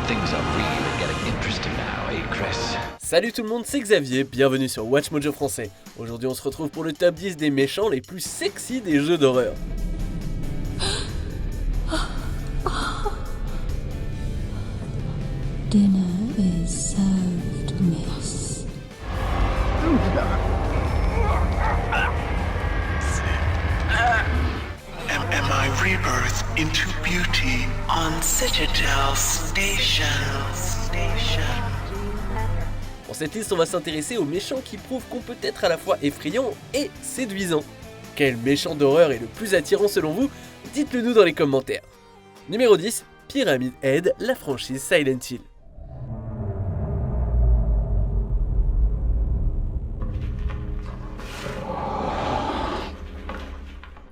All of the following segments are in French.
Things are really getting interesting now, eh, Chris? Salut tout le monde, c'est Xavier, bienvenue sur Watch Mojo Français. Aujourd'hui on se retrouve pour le top 10 des méchants les plus sexy des jeux d'horreur. Dinner is served, miss. Am I rebirth into beauty on Citadel Station? Pour cette liste on va s'intéresser aux méchants qui prouvent qu'on peut être à la fois effrayant et séduisant. Quel méchant d'horreur est le plus attirant selon vous? Dites-le nous dans les commentaires. Numéro 10, Pyramid Head, la franchise Silent Hill.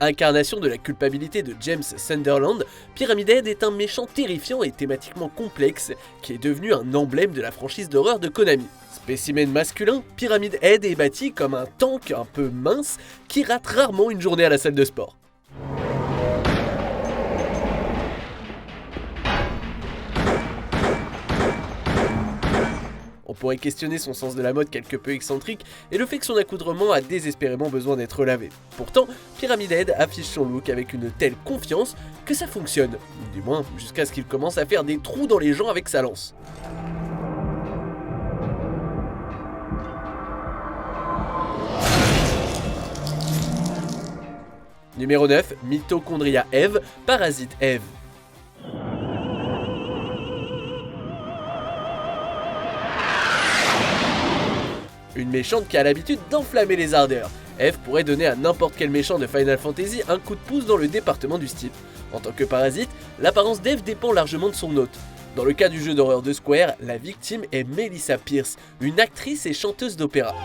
Incarnation de la culpabilité de James Sunderland, Pyramid Head est un méchant terrifiant et thématiquement complexe qui est devenu un emblème de la franchise d'horreur de Konami. Spécimen masculin, Pyramid Head est bâti comme un tank un peu mince qui rate rarement une journée à la salle de sport. On pourrait questionner son sens de la mode quelque peu excentrique et le fait que son accoutrement a désespérément besoin d'être lavé. Pourtant, Pyramid Head affiche son look avec une telle confiance que ça fonctionne, du moins jusqu'à ce qu'il commence à faire des trous dans les gens avec sa lance. Numéro 9, Mitochondria Eve, Parasite Eve. Une méchante qui a l'habitude d'enflammer les ardeurs. Eve pourrait donner à n'importe quel méchant de Final Fantasy un coup de pouce dans le département du style. En tant que parasite, l'apparence d'Eve dépend largement de son hôte. Dans le cas du jeu d'horreur de Square, la victime est Melissa Pierce, une actrice et chanteuse d'opéra.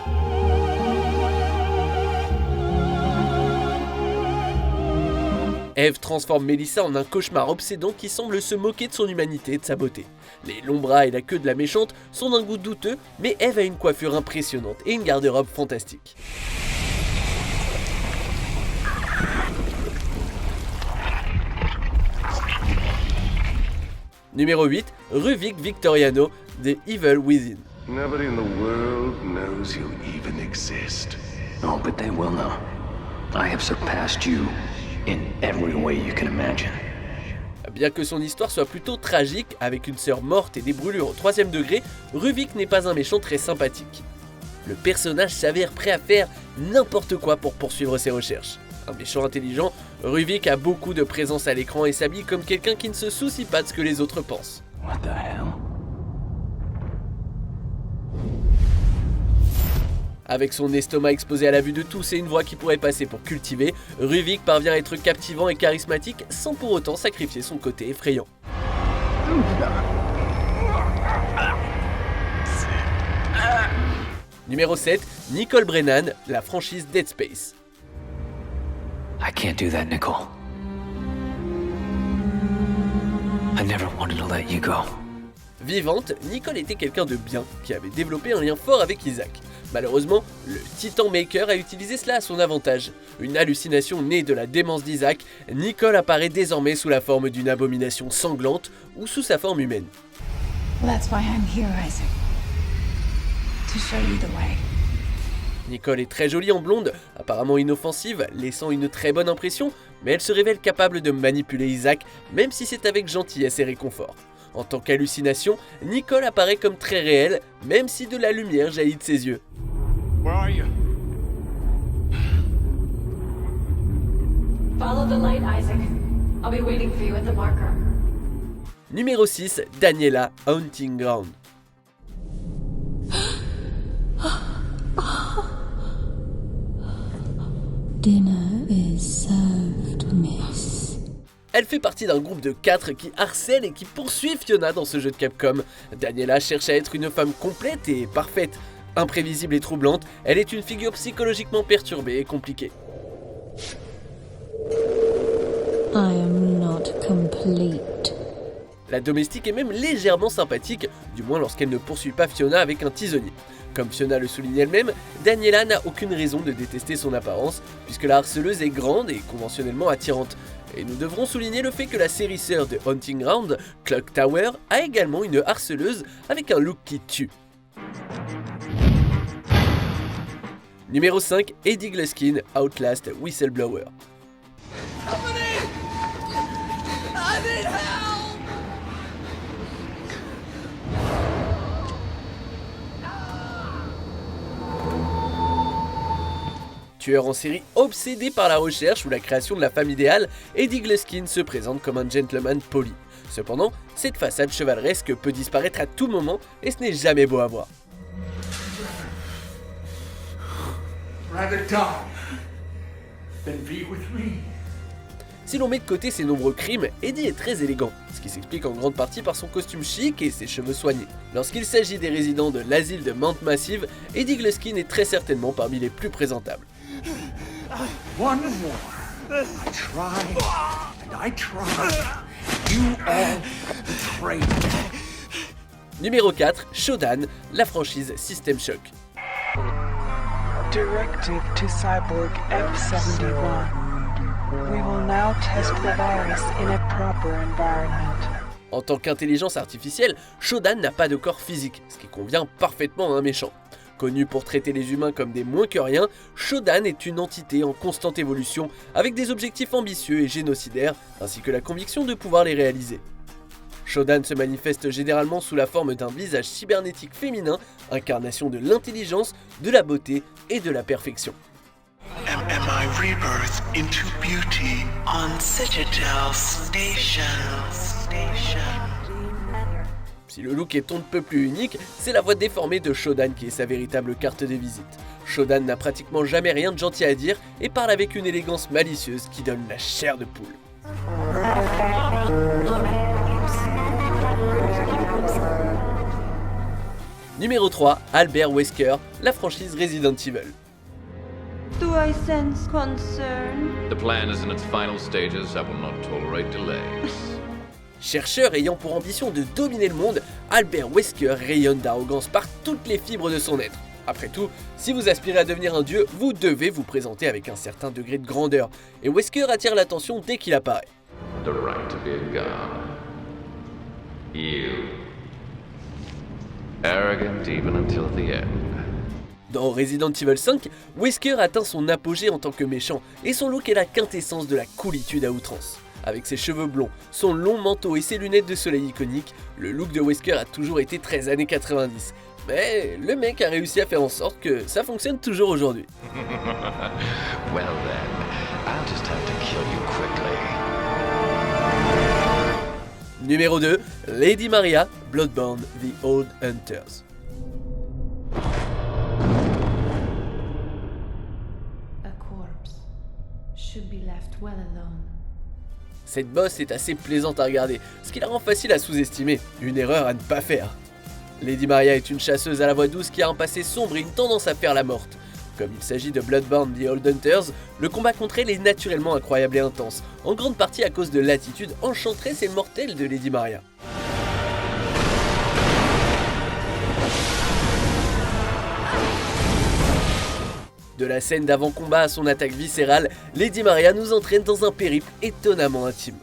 Eve transforme Melissa en un cauchemar obsédant qui semble se moquer de son humanité et de sa beauté. Les longs bras et la queue de la méchante sont d'un goût douteux, mais Eve a une coiffure impressionnante et une garde-robe fantastique. Numéro 8, Ruvik Victoriano, The Evil Within. Nobody in the world knows you even exist. Oh, but they will know. I have surpassed you in every way you can imagine. Bien que son histoire soit plutôt tragique, avec une sœur morte et des brûlures au 3e degré, Ruvik n'est pas un méchant très sympathique. Le personnage s'avère prêt à faire n'importe quoi pour poursuivre ses recherches. Un méchant intelligent, Ruvik a beaucoup de présence à l'écran et s'habille comme quelqu'un qui ne se soucie pas de ce que les autres pensent. What the hell? Avec son estomac exposé à la vue de tous et une voix qui pourrait passer pour cultivé, Ruvik parvient à être captivant et charismatique sans pour autant sacrifier son côté effrayant. Numéro 7, Nicole Brennan, la franchise Dead Space. I can't do that, Nicole. I never wanted to let you go. Vivante, Nicole était quelqu'un de bien, qui avait développé un lien fort avec Isaac. Malheureusement, le Titan Maker a utilisé cela à son avantage. Une hallucination née de la démence d'Isaac, Nicole apparaît désormais sous la forme d'une abomination sanglante ou sous sa forme humaine. That's why I'm here, Isaac. To show you the way. Nicole est très jolie en blonde, apparemment inoffensive, laissant une très bonne impression, mais elle se révèle capable de manipuler Isaac, même si c'est avec gentillesse et réconfort. En tant qu'hallucination, Nicole apparaît comme très réelle, même si de la lumière jaillit de ses yeux. Where are you? Follow the light, Isaac. I'll be waiting for you at the marker. Numéro 6, Daniela, Haunting Ground. Dinner is served, miss. Elle fait partie d'un groupe de 4 qui harcèlent et qui poursuivent Fiona dans ce jeu de Capcom. Daniela cherche à être une femme complète et parfaite. Imprévisible et troublante, elle est une figure psychologiquement perturbée et compliquée. I am not complete. La domestique est même légèrement sympathique, du moins lorsqu'elle ne poursuit pas Fiona avec un tisonnier. Comme Fiona le souligne elle-même, Daniela n'a aucune raison de détester son apparence, puisque la harceleuse est grande et conventionnellement attirante. Et nous devrons souligner le fait que la série sœur de Haunting Ground, Clock Tower, a également une harceleuse avec un look qui tue. Numéro 5, Eddie Gluskin, Outlast Whistleblower. Tueur en série obsédé par la recherche ou la création de la femme idéale, Eddie Gluskin se présente comme un gentleman poli. Cependant, cette façade chevaleresque peut disparaître à tout moment et ce n'est jamais beau à voir. Rather die than be with me. Si l'on met de côté ses nombreux crimes, Eddie est très élégant, ce qui s'explique en grande partie par son costume chic et ses cheveux soignés. Lorsqu'il s'agit des résidents de l'asile de Mount Massive, Eddie Gluskin est très certainement parmi les plus présentables. One more. I tried and I tried. You all betrayed me. Numéro 4, Shodan, la franchise System Shock. Directive to Cyborg F-71. We will now test the virus in a proper environment. En tant qu'intelligence artificielle, Shodan n'a pas de corps physique, ce qui convient parfaitement à un méchant. Connu pour traiter les humains comme des moins que rien, Shodan est une entité en constante évolution, avec des objectifs ambitieux et génocidaires, ainsi que la conviction de pouvoir les réaliser. Shodan se manifeste généralement sous la forme d'un visage cybernétique féminin, incarnation de l'intelligence, de la beauté et de la perfection. Am I rebirth into beauty on Citadel Station? Si le look est on ne peut plus unique, c'est la voix déformée de Shodan qui est sa véritable carte de visite. Shodan n'a pratiquement jamais rien de gentil à dire et parle avec une élégance malicieuse qui donne la chair de poule. Numéro 3, Albert Wesker, la franchise Resident Evil. Do I sense concern? The plan is in its final stages. I will not tolerate delays. Chercheur ayant pour ambition de dominer le monde, Albert Wesker rayonne d'arrogance par toutes les fibres de son être. Après tout, si vous aspirez à devenir un dieu, vous devez vous présenter avec un certain degré de grandeur, et Wesker attire l'attention dès qu'il apparaît. The right to be a god. You. Arrogant even until the end. Dans Resident Evil 5, Wesker atteint son apogée en tant que méchant, et son look est la quintessence de la coolitude à outrance. Avec ses cheveux blonds, son long manteau et ses lunettes de soleil iconiques, le look de Wesker a toujours été très années 90. Mais le mec a réussi à faire en sorte que ça fonctionne toujours aujourd'hui. Well then, I'll just have to kill you quickly. Numéro 2, Lady Maria, Bloodborne, The Old Hunters. A corpse should be left well alone. Cette boss est assez plaisante à regarder, ce qui la rend facile à sous-estimer, une erreur à ne pas faire. Lady Maria est une chasseuse à la voix douce qui a un passé sombre et une tendance à faire la morte. Comme il s'agit de Bloodborne The Old Hunters, le combat contre elle est naturellement incroyable et intense, en grande partie à cause de l'attitude enchanteresse et mortelle de Lady Maria. De la scène d'avant-combat à son attaque viscérale, Lady Maria nous entraîne dans un périple étonnamment intime.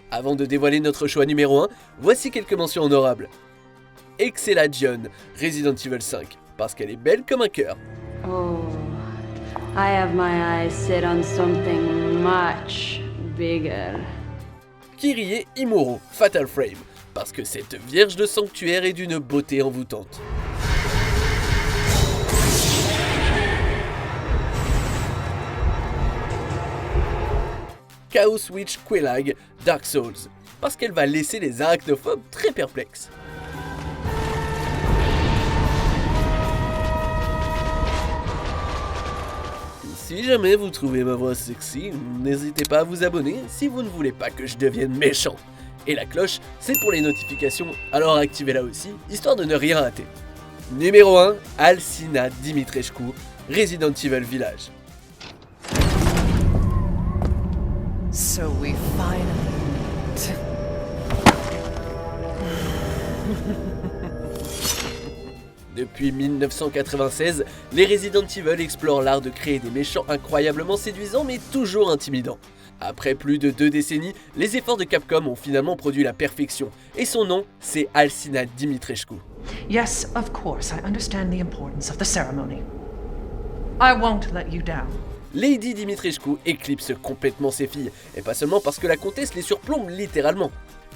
Avant de dévoiler notre choix numéro 1, voici quelques mentions honorables. Excella John, Resident Evil 5, parce qu'elle est belle comme un cœur. Oh, I have my eyes set on something much bigger. Kyrie Imuro, Fatal Frame, parce que cette vierge de sanctuaire est d'une beauté envoûtante. Chaos Witch Quelag, Dark Souls, parce qu'elle va laisser les arachnophobes très perplexes. Si jamais vous trouvez ma voix sexy, n'hésitez pas à vous abonner si vous ne voulez pas que je devienne méchant. Et la cloche, c'est pour les notifications, alors activez-la aussi, histoire de ne rien rater. Numéro 1, Alcina Dimitrescu, Resident Evil Village. So we finally meet. Depuis 1996, les Resident Evil explorent l'art de créer des méchants incroyablement séduisants mais toujours intimidants. Après plus de 2 décennies, les efforts de Capcom ont finalement produit la perfection, et son nom, c'est Alcina Dimitrescu. Yes, of course, I understand the importance of the ceremony. I won't let you down. Lady Dimitrescu éclipse complètement ses filles, et pas seulement parce que la comtesse les surplombe littéralement.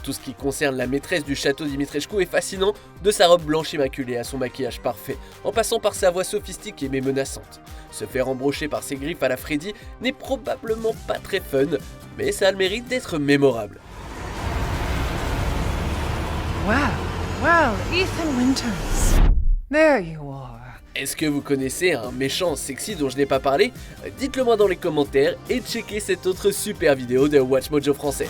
Tout ce qui concerne la maîtresse du château Dimitrescu est fascinant, de sa robe blanche immaculée à son maquillage parfait, en passant par sa voix sophistiquée mais menaçante. Se faire embrocher par ses griffes à la Freddy n'est probablement pas très fun, mais ça a le mérite d'être mémorable. Well, Ethan Winters. There you are. Est-ce que vous connaissez un méchant sexy dont je n'ai pas parlé? Dites-le moi dans les commentaires et checkez cette autre super vidéo de WatchMojo français.